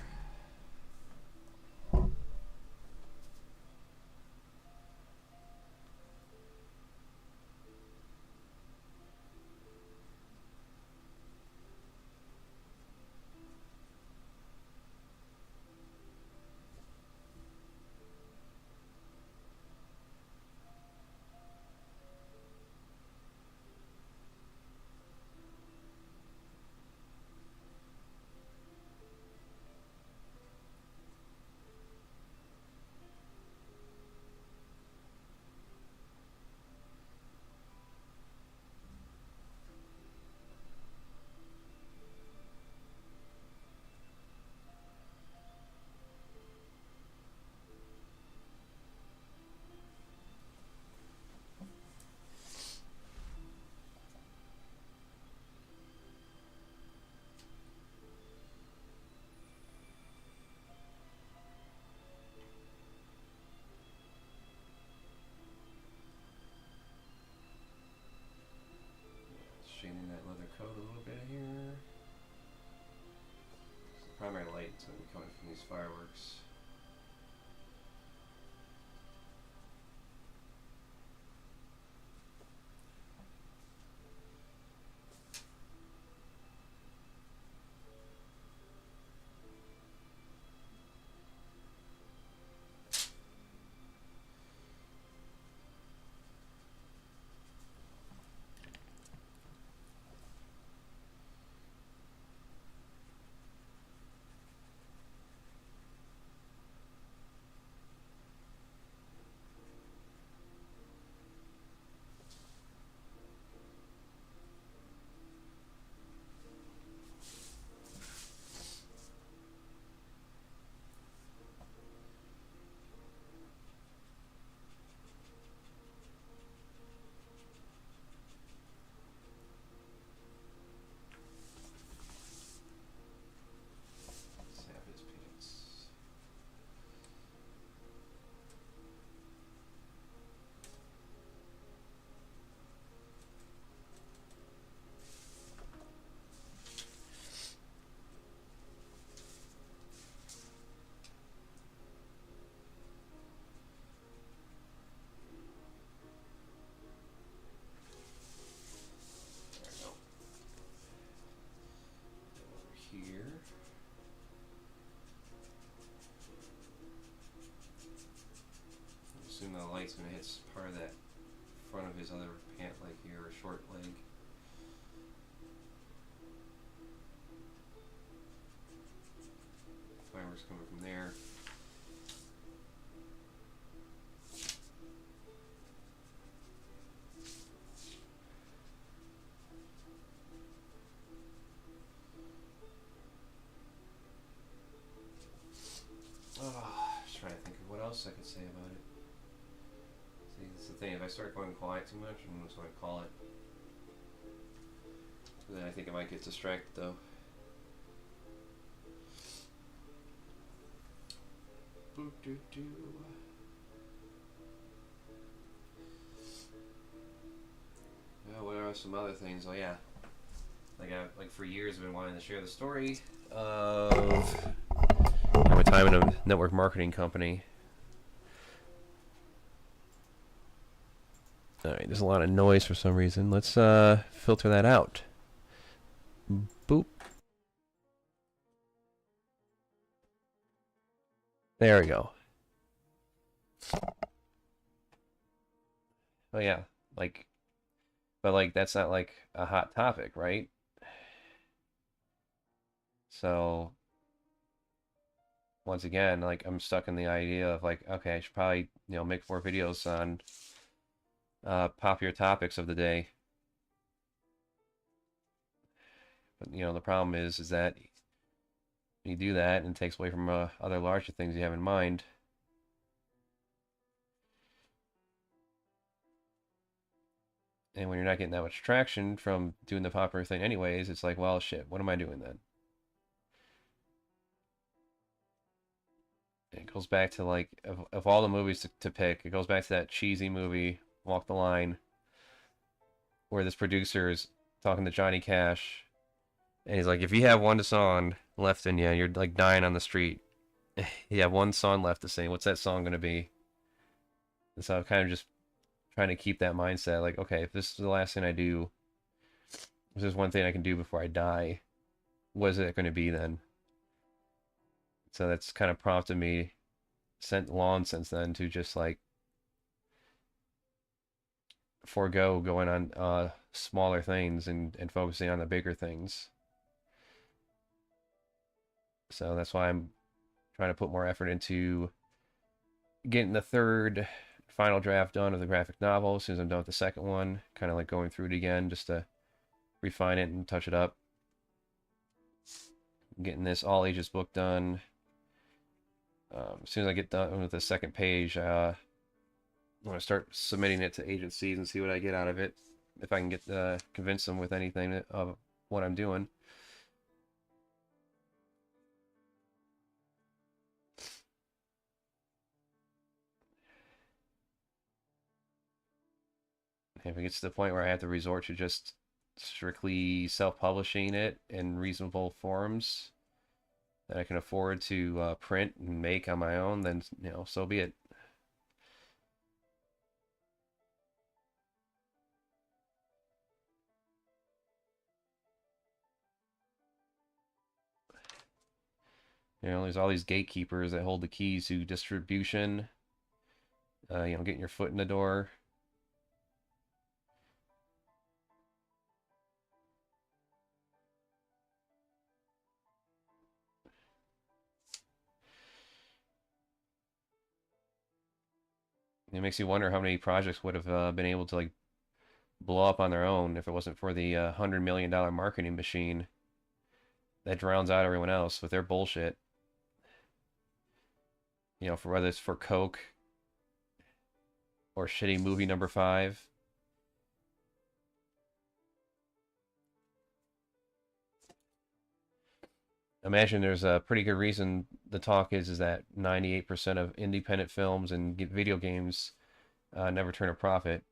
Shading that leather coat a little bit here. The primary light is going to be coming from these fireworks. light's gonna hit part of that front of his other pant leg here, or short leg. Fireworks coming from there. Just trying to think of what else I could say about it. See, that's the thing. If I start going quiet too much, I'm just going to call it. Then I think I might get distracted, though. Boop doo doo. What are some other things? Oh yeah, like for years I've been wanting to share the story of my time in a network marketing company. All right, there's a lot of noise for some reason. Let's filter that out. Boop. There we go. Oh yeah, but that's not like a hot topic, right? So once again, I'm stuck in the idea of okay, I should probably make more videos on popular topics of the day. But the problem is that you do that and it takes away from other larger things you have in mind. And when you're not getting that much traction from doing the popular thing anyways, it's like, well, shit, what am I doing then? And it goes back to of all the movies to pick, it goes back to that cheesy movie, Walk the Line, where this producer is talking to Johnny Cash, and he's like, if you have one song left in you, you're dying on the street. You have one song left to sing. What's that song going to be? And so I'm kind of just trying to keep that mindset, okay, if this is the last thing I do, if there's one thing I can do before I die, what is it going to be then? So that's kind of prompted me since then to just forego going on smaller things and focusing on the bigger things. So that's why I'm trying to put more effort into getting the third final draft done of the graphic novel. As soon as I'm done with the second one, kind of going through it again just to refine it and touch it up. Getting this all ages book done. As soon as I get done with the second page, I want to start submitting it to agencies and see what I get out of it. If I can get convince them with anything of what I'm doing. If it gets to the point where I have to resort to just strictly self-publishing it in reasonable forms that I can afford to print and make on my own, then so be it. There's all these gatekeepers that hold the keys to distribution. Getting your foot in the door. It makes you wonder how many projects would have been able to blow up on their own if it wasn't for the $100 million marketing machine that drowns out everyone else with their bullshit. For whether it's for Coke or shitty movie number 5. Imagine there's a pretty good reason the talk is that 98% of independent films and video games never turn a profit.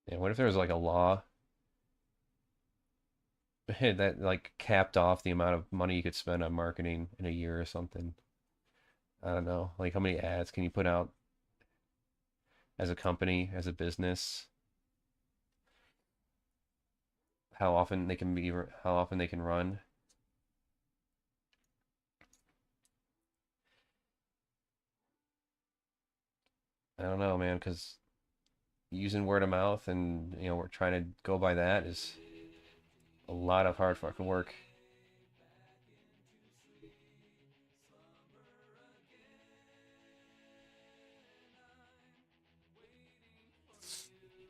And what if there was a law that capped off the amount of money you could spend on marketing in a year or something? I don't know. How many ads can you put out? as a company, as a business, how often they can run. I don't know, man, because using word of mouth and we're trying to go by that is a lot of hard fucking work.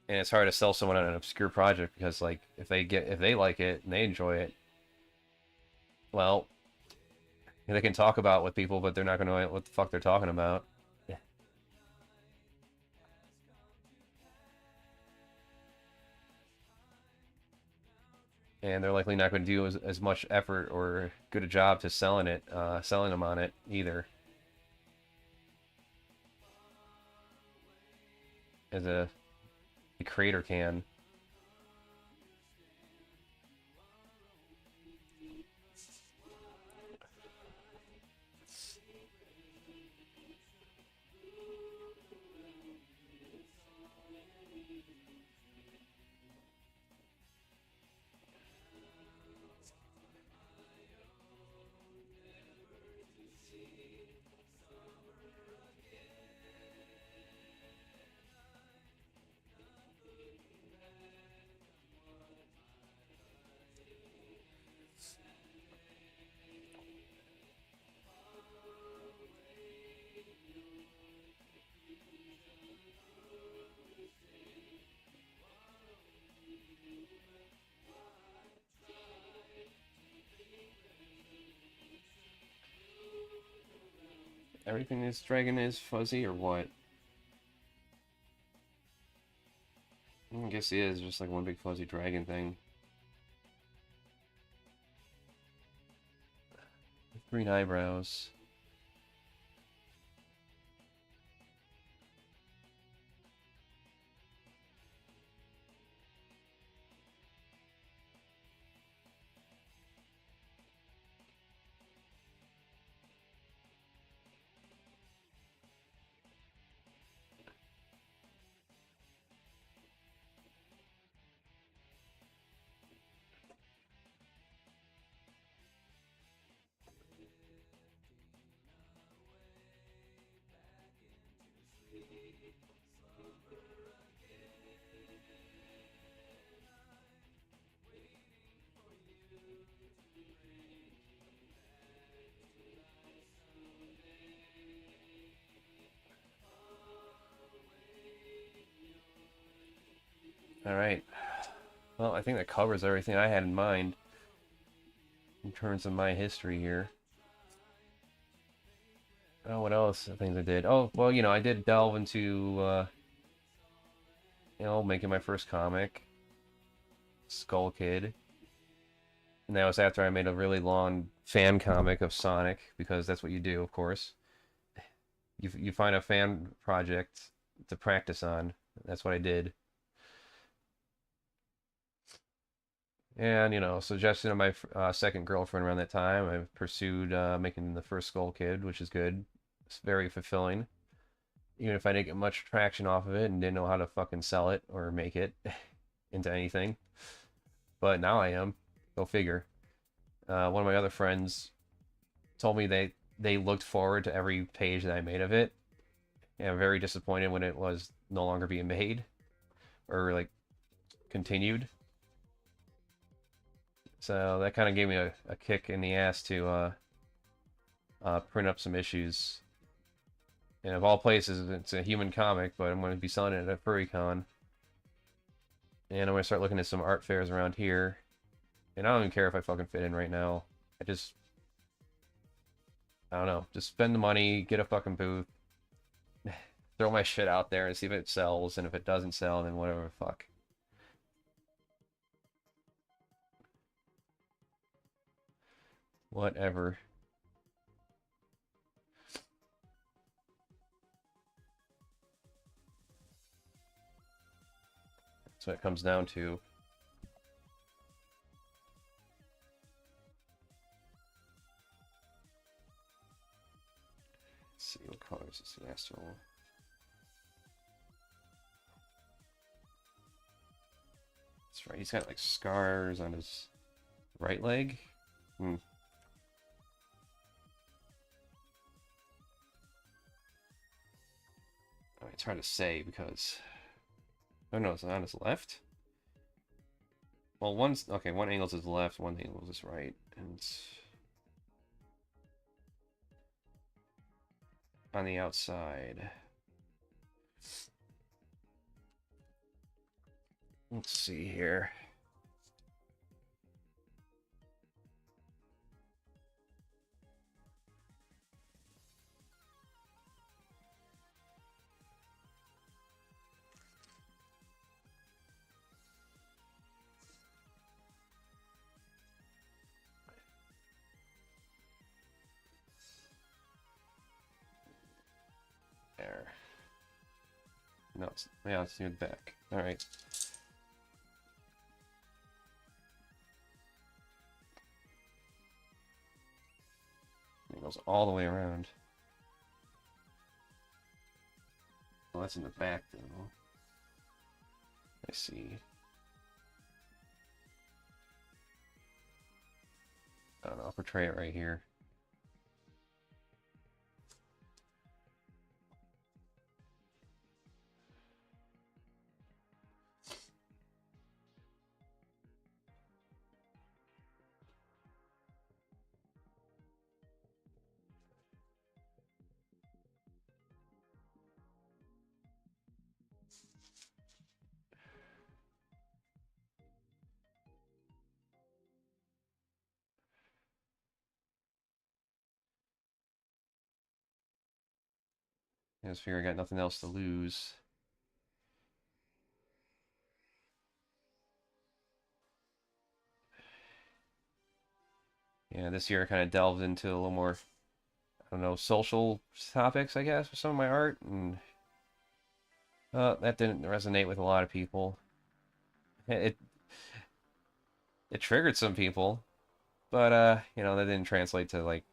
And it's hard to sell someone on an obscure project because like if they like it and they enjoy it, well, they can talk about it with people, but they're not going to know what the fuck they're talking about. And they're likely not going to do as much effort or good a job to selling them on it either, as a creator can. Everything this dragon is fuzzy or what? I guess it is just like one big fuzzy dragon thing. Green eyebrows. Alright. Well, I think that covers everything I had in mind in terms of my history here. Oh, what else? Things I did. Oh, well, I did delve into, making my first comic, Skull Kid. And that was after I made a really long fan comic of Sonic, because that's what you do, of course. You find a fan project to practice on. That's what I did. And, suggestion of my second girlfriend around that time, I pursued making the first Skull Kid, which is good. It's very fulfilling. Even if I didn't get much traction off of it and didn't know how to fucking sell it or make it into anything. But now I am. Go figure. One of my other friends told me they looked forward to every page that I made of it. And I'm very disappointed when it was no longer being made. Or, like, continued. So that kind of gave me a kick in the ass to print up some issues. And of all places, it's a human comic, but I'm going to be selling it at FurryCon. And I'm going to start looking at some art fairs around here. And I don't even care if I fucking fit in right now. I don't know. Just spend the money, get a fucking booth, throw my shit out there and see if it sells. And if it doesn't sell, then whatever the fuck. Whatever. That's what it comes down to. Let's see what color is this astral. right. He's got like scars on his right leg. Hmm. Oh, it's hard to say because... Oh no, it's on his left? Well, one's... Okay, one angle's his left, one angle's his right. And it's... on the outside. Let's see here. There. No, it's... Yeah, it's near the back. Alright. It goes all the way around. Well, that's in the back, though. I see. I don't know, I'll portray it right here. I just figure I got nothing else to lose. Yeah, this year I kind of delved into a little more, I don't know, social topics, I guess, with some of my art, and that didn't resonate with a lot of people. It it triggered some people, but you know, that didn't translate to like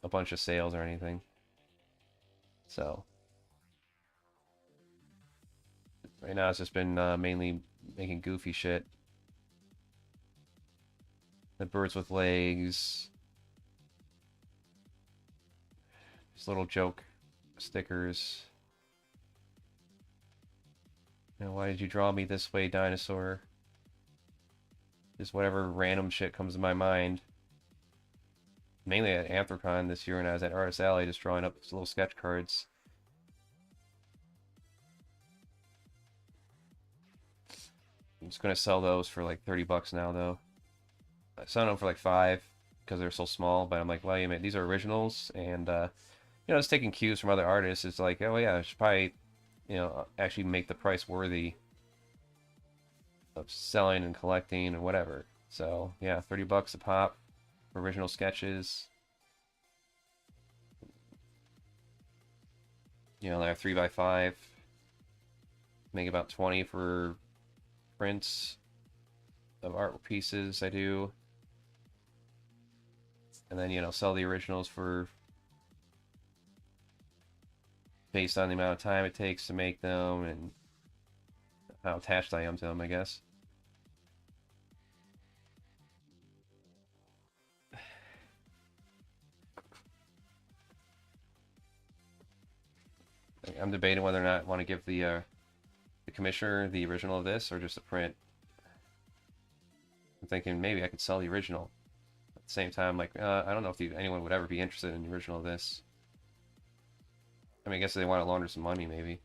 a bunch of sales or anything. So right now it's just been mainly making goofy shit. The birds with legs, just little joke stickers. You know, why did you draw me this way, dinosaur? Just whatever random shit comes to my mind. Mainly at Anthrocon this year when I was at Artist Alley just drawing up little sketch cards. I'm just gonna sell those for like 30 bucks now though. I sell them for like 5 because they're so small, but I'm like, well, you these are originals, and you know, just taking cues from other artists. It's like, oh yeah, I should probably, you know, actually make the price worthy of selling and collecting and whatever. So yeah, 30 bucks a pop for original sketches. You know, they're 3x5. Make about 20 for prints of art pieces I do. And then, you know, sell the originals for based on the amount of time it takes to make them and how attached I am to them, I guess. I'm debating whether or not I want to give the commissioner the original of this or just a print. I'm thinking maybe I could sell the original. At the same time, like, I don't know if anyone would ever be interested in the original of this. I mean, I guess they want to launder some money, maybe.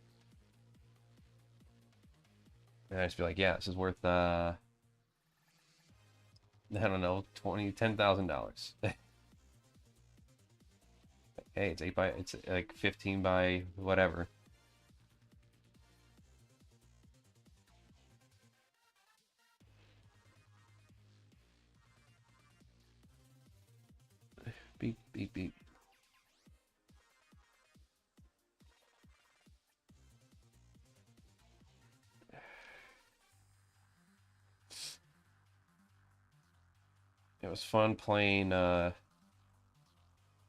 And I just be like, yeah, this is worth, I don't know, $10,000. Hey, it's like 15 by whatever. Beep, beep, beep. It was fun playing, it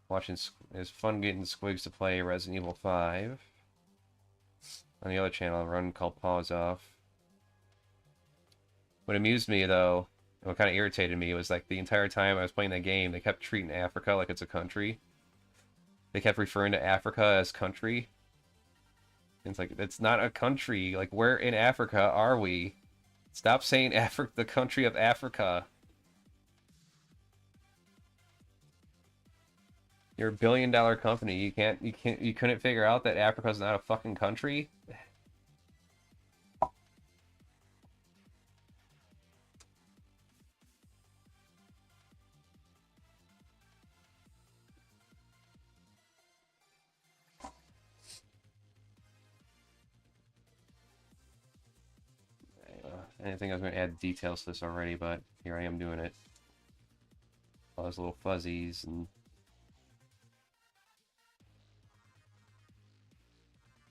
was fun getting Squigs to play Resident Evil 5. On the other channel, I run called Paws Off. What amused me, though, and what kind of irritated me, was like the entire time I was playing that game, they kept treating Africa like it's a country. They kept referring to Africa as country. And it's like, it's not a country. Like, where in Africa are we? Stop saying Africa, the country of Africa. You're a billion-dollar company. You couldn't figure out that Africa's not a fucking country? I didn't think I was going to add details to this already, but here I am doing it. All those little fuzzies and...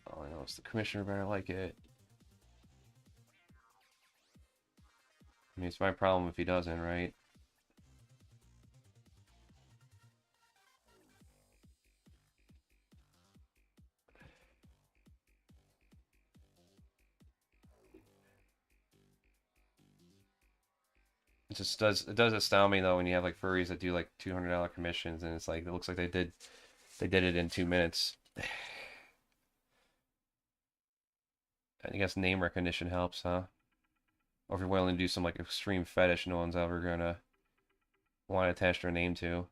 all I know is the commissioner better like it. I mean, it's my problem if he doesn't, right? It does astound me though when you have like furries that do like $200 commissions and it's like it looks like they did it in 2 minutes. I guess name recognition helps, huh? Or if you're willing to do some like extreme fetish no one's ever gonna want to attach their name to.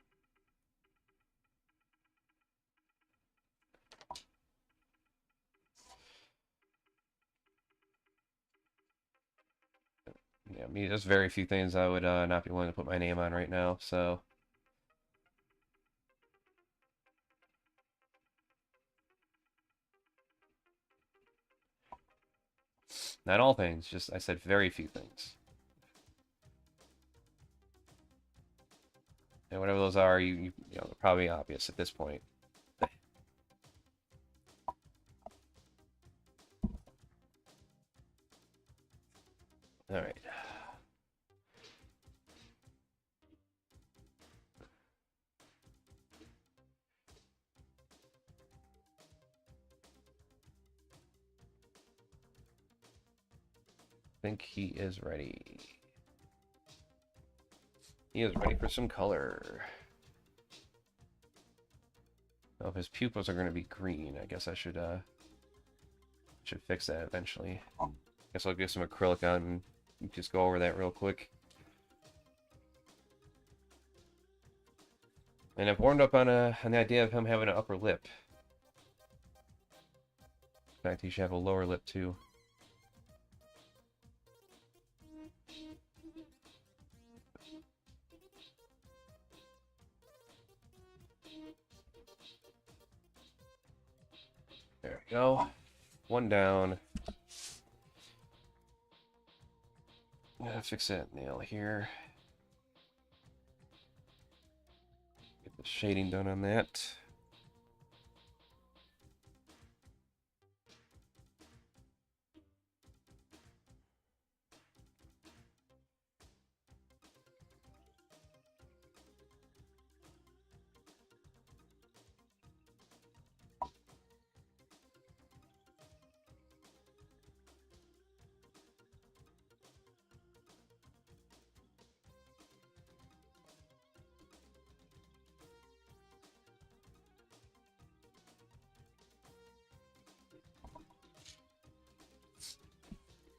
Yeah, me, there's very few things I would not be willing to put my name on right now, so. Not all things, just I said very few things. And whatever those are, you know, they're probably obvious at this point. All right. I think he is ready. He is ready for some color. Oh, if his pupils are going to be green, I guess I should fix that eventually. Guess I'll get some acrylic on and just go over that real quick. And I've warmed up on the idea of him having an upper lip. In fact, he should have a lower lip too. There we go. One down. Fix that nail here. Get the shading done on that.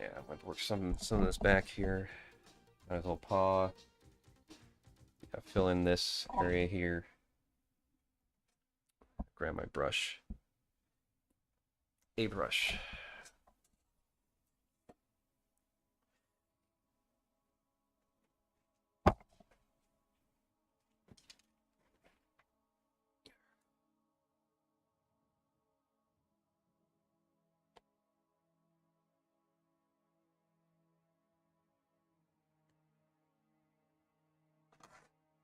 Yeah, I'm going to work some of this back here. On his little paw. Fill in this area here. Grab my brush. A brush.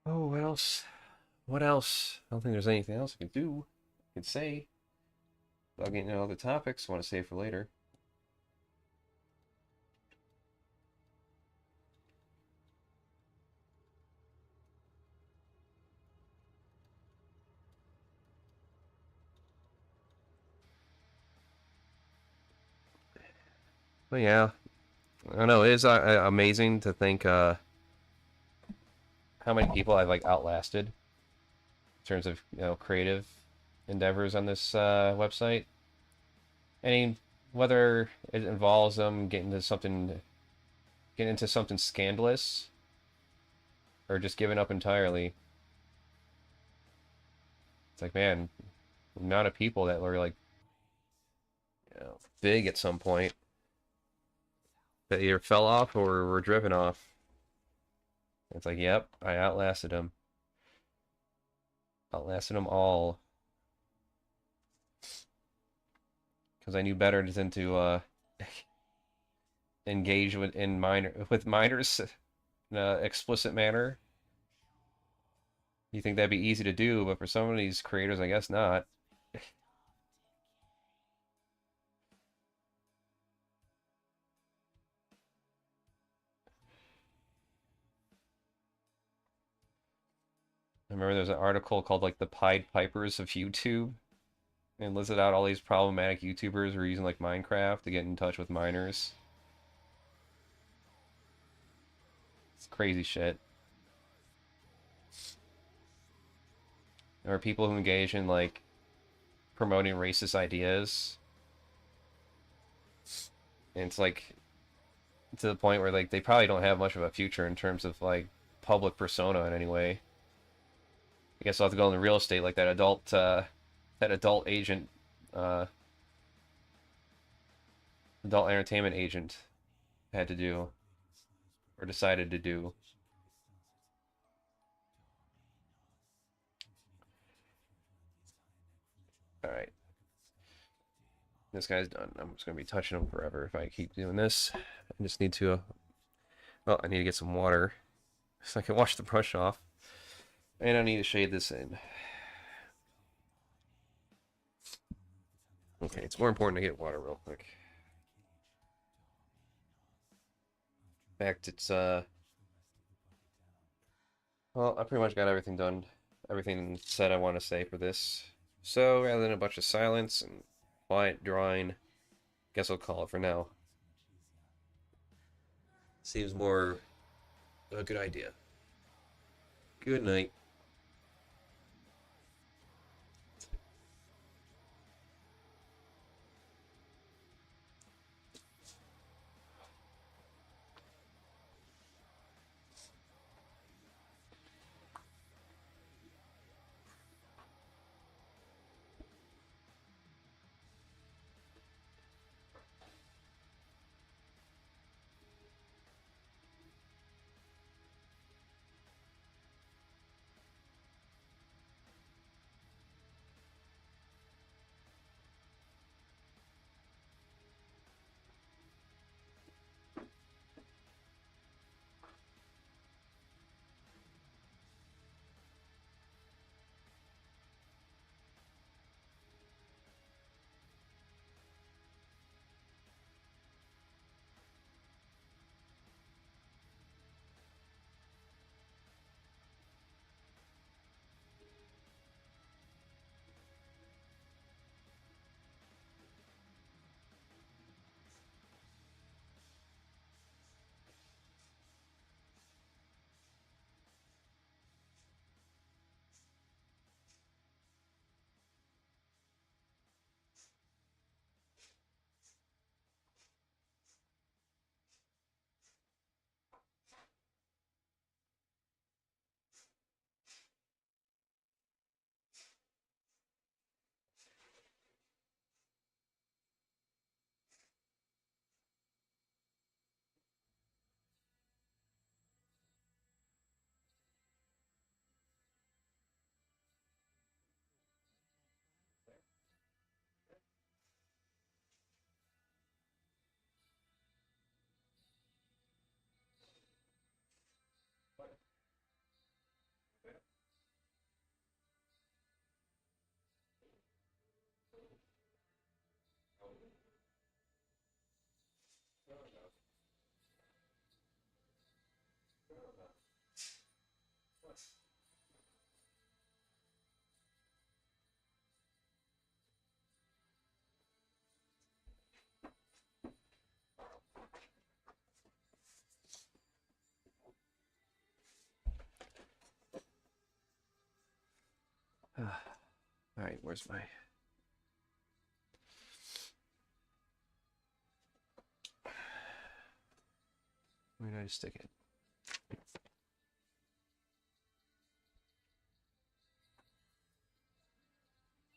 Oh, what else? What else? I don't think there's anything else I can do. I can say. Without getting into other topics, I want to save for later. But yeah, I don't know. It is amazing to think how many people I've like outlasted in terms of creative endeavors on this website. Any whether it involves them getting into something scandalous or just giving up entirely. It's like, man, the amount of people that were like big at some point that either fell off or were driven off. It's like, yep, I outlasted them. Outlasted them all. Because I knew better than to engage with minors in an explicit manner. You think that'd be easy to do, but for some of these creators, I guess not. I remember there's an article called like the Pied Pipers of YouTube, and listed out all these problematic YouTubers who are using like Minecraft to get in touch with minors. It's crazy shit. There are people who engage in like promoting racist ideas, and it's like to the point where like they probably don't have much of a future in terms of like public persona in any way. I guess I'll have to go into real estate like that adult agent, uh, adult entertainment agent had to do or decided to do. All right, this guy's done. I'm just gonna be touching him forever if I keep doing this. I just need to. Well, I need to get some water so I can wash the brush off, and I need to shade this in. Okay, it's more important to get water real quick. In fact, it's well, I pretty much got everything done, everything said I want to say for this. So rather than a bunch of silence and quiet drawing, guess I'll call it for now. Seems more a good idea. Good night. where's my... Where did I stick it?